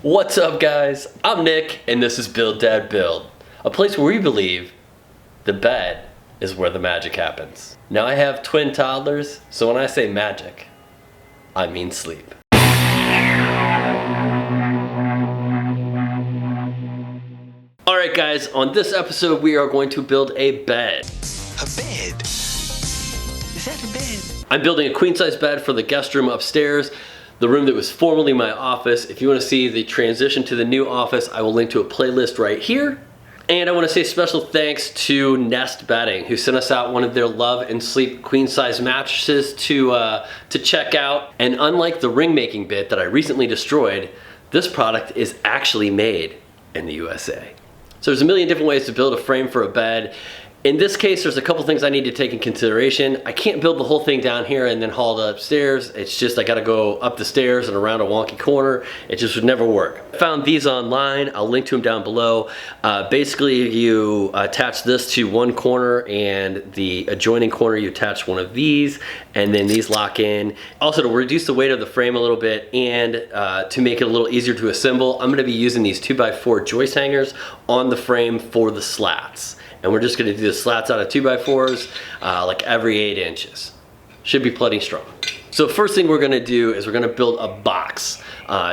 What's up guys? I'm Nick and this is Build Dad Build, a place where we believe the bed is where the magic happens. Now I have twin toddlers, so when I say magic, I mean sleep. Alright guys, on this episode we are going to build a bed. A bed? Is that a bed? I'm building a queen size bed for the guest room upstairs, the room that was formerly my office. If you want to see the transition to the new office, I will link to a playlist right here. And I want to say special thanks to Nest Bedding, who sent us out one of their Love and Sleep queen size mattresses to check out. And unlike the ring making bit that I recently destroyed, this product is actually made in the USA. So there's a million different ways to build a frame for a bed. In this case, there's a couple things I need to take in consideration. I can't build the whole thing down here and then haul it upstairs. It's just I gotta go up the stairs and around a wonky corner. It just would never work. I found these online. I'll link to them down below. Basically, you attach this to one corner and the adjoining corner you attach one of these, and then these lock in. Also, to reduce the weight of the frame a little bit and to make it a little easier to assemble, I'm gonna be using these 2x4 joist hangers on the frame for the slats. And we're just gonna do the slats out of 2x4s like every 8 inches. Should be plenty strong. So first thing we're gonna do is we're gonna build a box.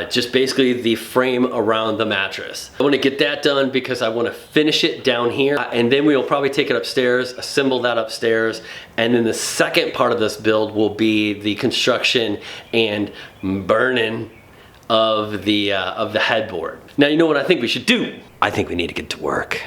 Just basically the frame around the mattress. I wanna get that done because I wanna finish it down here, and then we will probably take it upstairs, assemble that upstairs, and then the second part of this build will be the construction and burning of the headboard. Now you know what I think we should do? I think we need to get to work.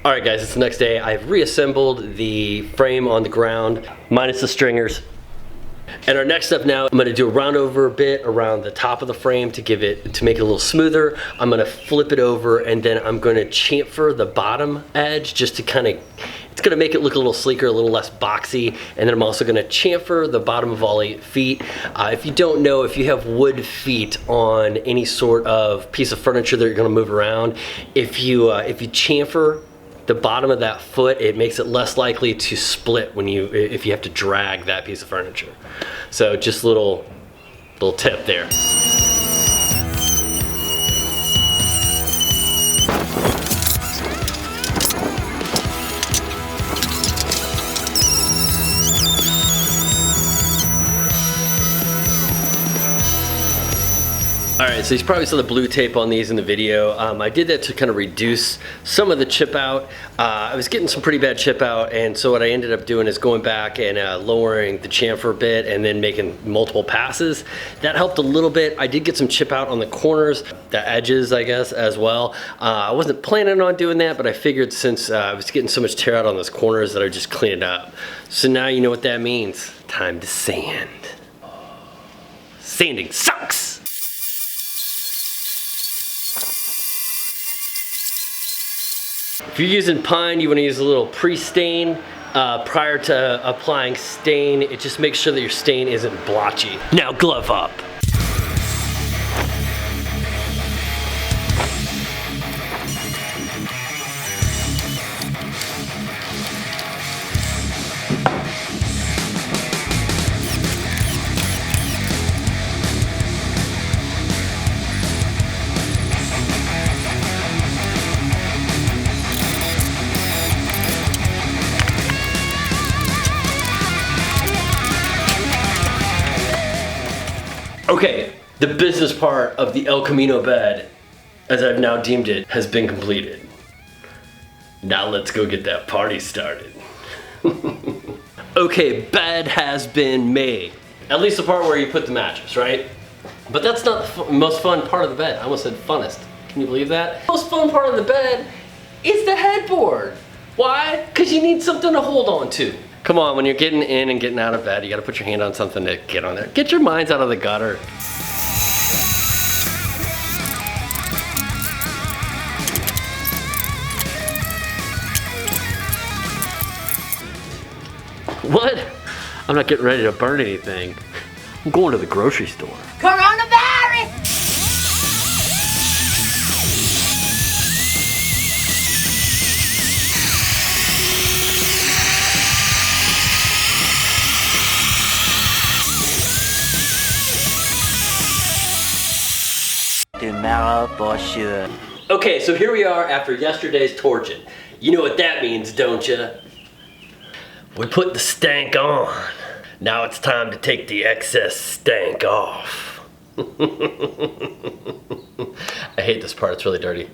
Alright guys, it's the next day. I've reassembled the frame on the ground, minus the stringers. And our next step now, I'm gonna do a round over bit around the top of the frame to make it a little smoother. I'm gonna flip it over and then I'm gonna chamfer the bottom edge just to it's gonna make it look a little sleeker, a little less boxy. And then I'm also gonna chamfer the bottom of all 8 feet. If you don't know, if you have wood feet on any sort of piece of furniture that you're gonna move around, if you chamfer the bottom of that foot, it makes it less likely to split if you have to drag that piece of furniture. So just a little tip there. Alright, so you probably saw the blue tape on these in the video. I did that to kind of reduce some of the chip out. I was getting some pretty bad chip out, and so what I ended up doing is going back and lowering the chamfer a bit and then making multiple passes. That helped a little bit. I did get some chip out on the corners, the edges I guess as well. I wasn't planning on doing that, but I figured since I was getting so much tear out on those corners that I would just clean it up. So now you know what that means. Time to sand. Sanding sucks! If you're using pine, you want to use a little pre-stain prior to applying stain. It just makes sure that your stain isn't blotchy. Now glove up. Okay, the business part of the El Camino bed, as I've now deemed it, has been completed. Now let's go get that party started. Okay, bed has been made. At least the part where you put the mattress, right? But that's not the most fun part of the bed. I almost said funnest. Can you believe that? The most fun part of the bed is the headboard. Why? Because you need something to hold on to. Come on, when you're getting in and getting out of bed, you gotta put your hand on something to get on there. Get your minds out of the gutter. What? I'm not getting ready to burn anything. I'm going to the grocery store. Coronavirus! Tomorrow for sure. Okay, so here we are after yesterday's torching. You know what that means, don't you? We put the stank on. Now it's time to take the excess stank off. I hate this part, it's really dirty.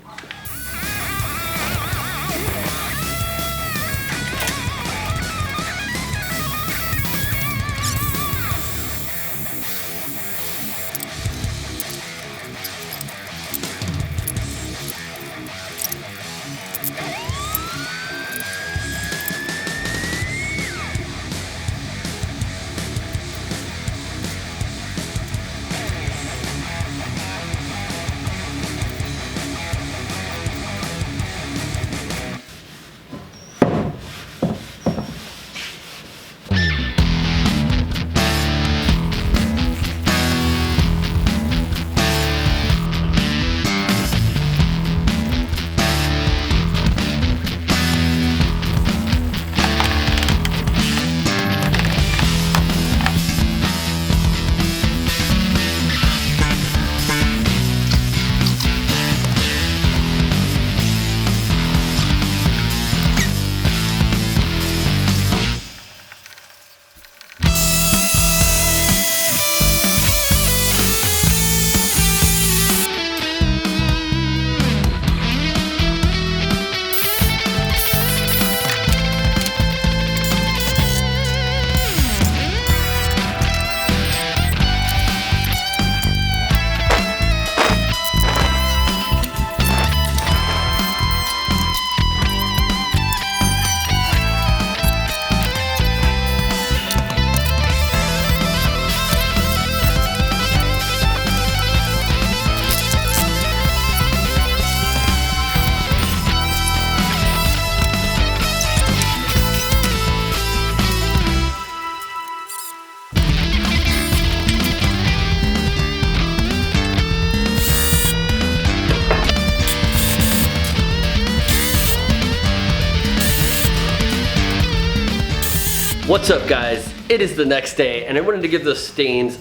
What's up, guys? It is the next day and I wanted to give those stains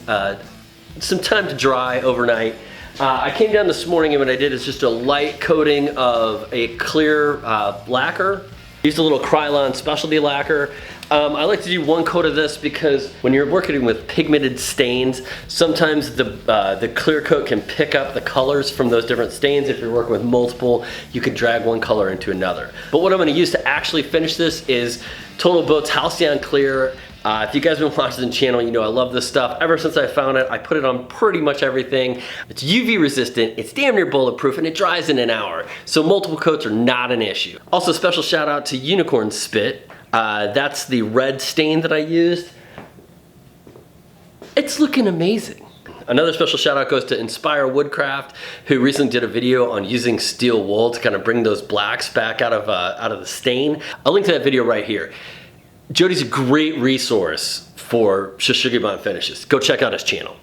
some time to dry overnight. I came down this morning and what I did is just a light coating of a clear lacquer. Used a little Krylon specialty lacquer. I like to do one coat of this because when you're working with pigmented stains, sometimes the clear coat can pick up the colors from those different stains. If you're working with multiple, you can drag one color into another. But what I'm going to use to actually finish this is Total Boats Halcyon Clear. If you guys have been watching the channel, you know I love this stuff. Ever since I found it, I put it on pretty much everything. It's UV resistant, it's damn near bulletproof, and it dries in an hour. So multiple coats are not an issue. Also, special shout out to Unicorn Spit. That's the red stain that I used. It's looking amazing. Another special shout out goes to Inspire Woodcraft, who recently did a video on using steel wool to kind of bring those blacks back out of the stain. I'll link to that video right here. Jody's a great resource for Shou Sugi bond finishes. Go check out his channel.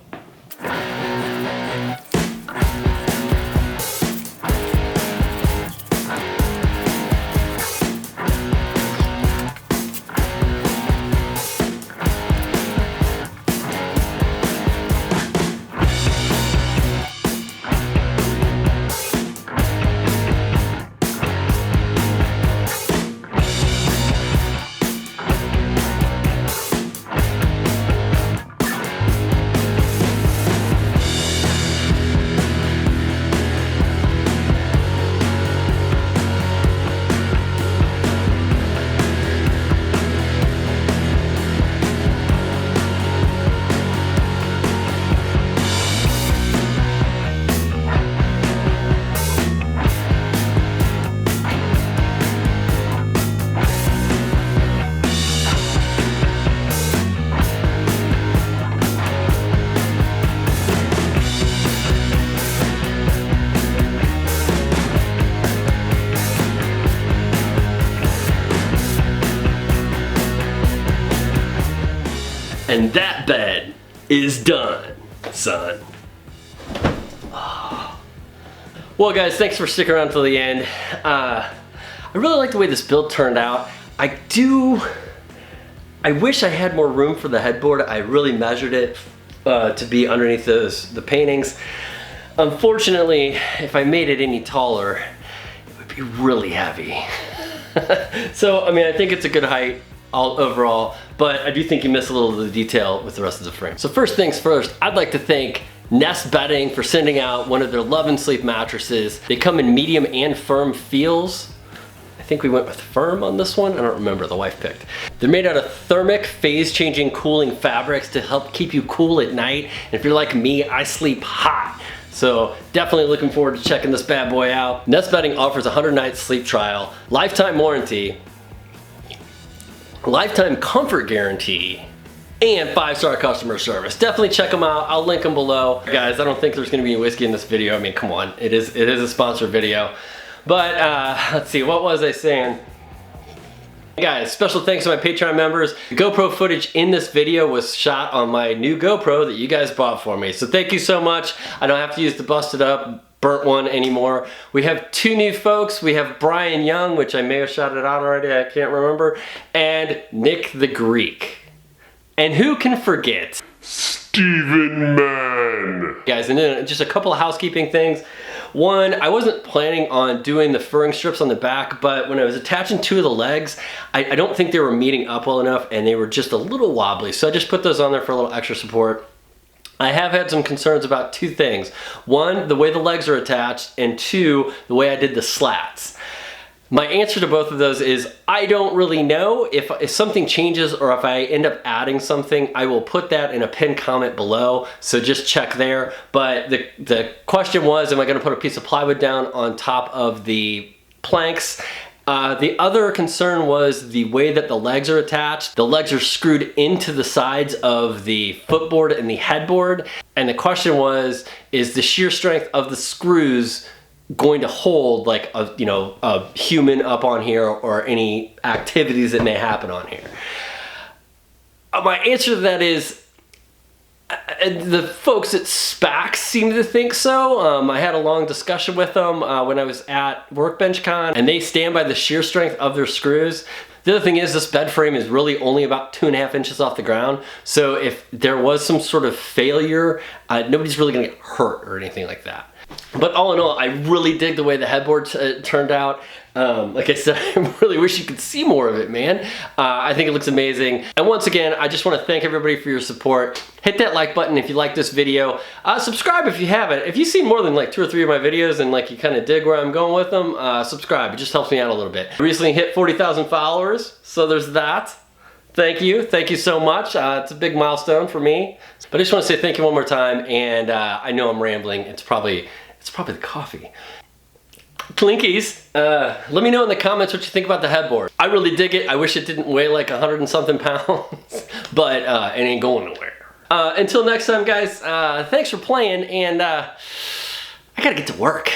And that bed is done, son. Well guys, thanks for sticking around till the end. I really like the way this build turned out. I wish I had more room for the headboard. I really measured it to be underneath the paintings. Unfortunately, if I made it any taller, it would be really heavy. So, I mean, I think it's a good height overall, but I do think you miss a little of the detail with the rest of the frame. So first things first, I'd like to thank Nest Bedding for sending out one of their Love and Sleep mattresses. They come in medium and firm feels. I think we went with firm on this one. I don't remember, the wife picked. They're made out of thermic phase-changing cooling fabrics to help keep you cool at night. And if you're like me, I sleep hot. So definitely looking forward to checking this bad boy out. Nest Bedding offers a 100-night sleep trial, lifetime warranty, lifetime comfort guarantee, and 5-star customer service. Definitely check them out. I'll link them below. Guys, I don't think there's gonna be any whiskey in this video. I mean, come on, it is a sponsored video. But let's see, what was I saying? Guys, special thanks to my Patreon members. The GoPro footage in this video was shot on my new GoPro that you guys bought for me. So thank you so much. I don't have to use the busted up, burnt one anymore. We have 2 new folks. We have Brian Young, which I may have shouted out already, I can't remember, and Nick the Greek. And who can forget Steven Mann? Guys, and then just a couple of housekeeping things. One, I wasn't planning on doing the furring strips on the back, but when I was attaching 2 of the legs, I don't think they were meeting up well enough and they were just a little wobbly. So I just put those on there for a little extra support. I have had some concerns about 2 things. 1, the way the legs are attached, and 2, the way I did the slats. My answer to both of those is I don't really know. If something changes or if I end up adding something, I will put that in a pinned comment below, so just check there. But the question was, am I gonna put a piece of plywood down on top of the planks? The other concern was the way that the legs are attached. The legs are screwed into the sides of the footboard and the headboard. And the question was, is the shear strength of the screws going to hold like a human up on here or any activities that may happen on here? My answer to that is the folks at SPAX seem to think so. I had a long discussion with them when I was at Workbench Con, and they stand by the shear strength of their screws. The other thing is this bed frame is really only about 2.5 inches off the ground. So if there was some sort of failure, nobody's really gonna get hurt or anything like that. But all in all, I really dig the way the headboard turned out. Like I said, I really wish you could see more of it, man. I think it looks amazing. And once again, I just want to thank everybody for your support. Hit that like button if you like this video. Subscribe if you haven't. If you've seen more than like 2 or 3 of my videos and like you kind of dig where I'm going with them, subscribe. It just helps me out a little bit. I recently hit 40,000 followers, so there's that. Thank you so much. It's a big milestone for me. But I just want to say thank you one more time, and I know I'm rambling. It's probably the coffee. Clinkies, let me know in the comments what you think about the headboard. I really dig it. I wish it didn't weigh like 100 and something pounds, but it ain't going nowhere. Until next time, guys, thanks for playing, and I gotta get to work.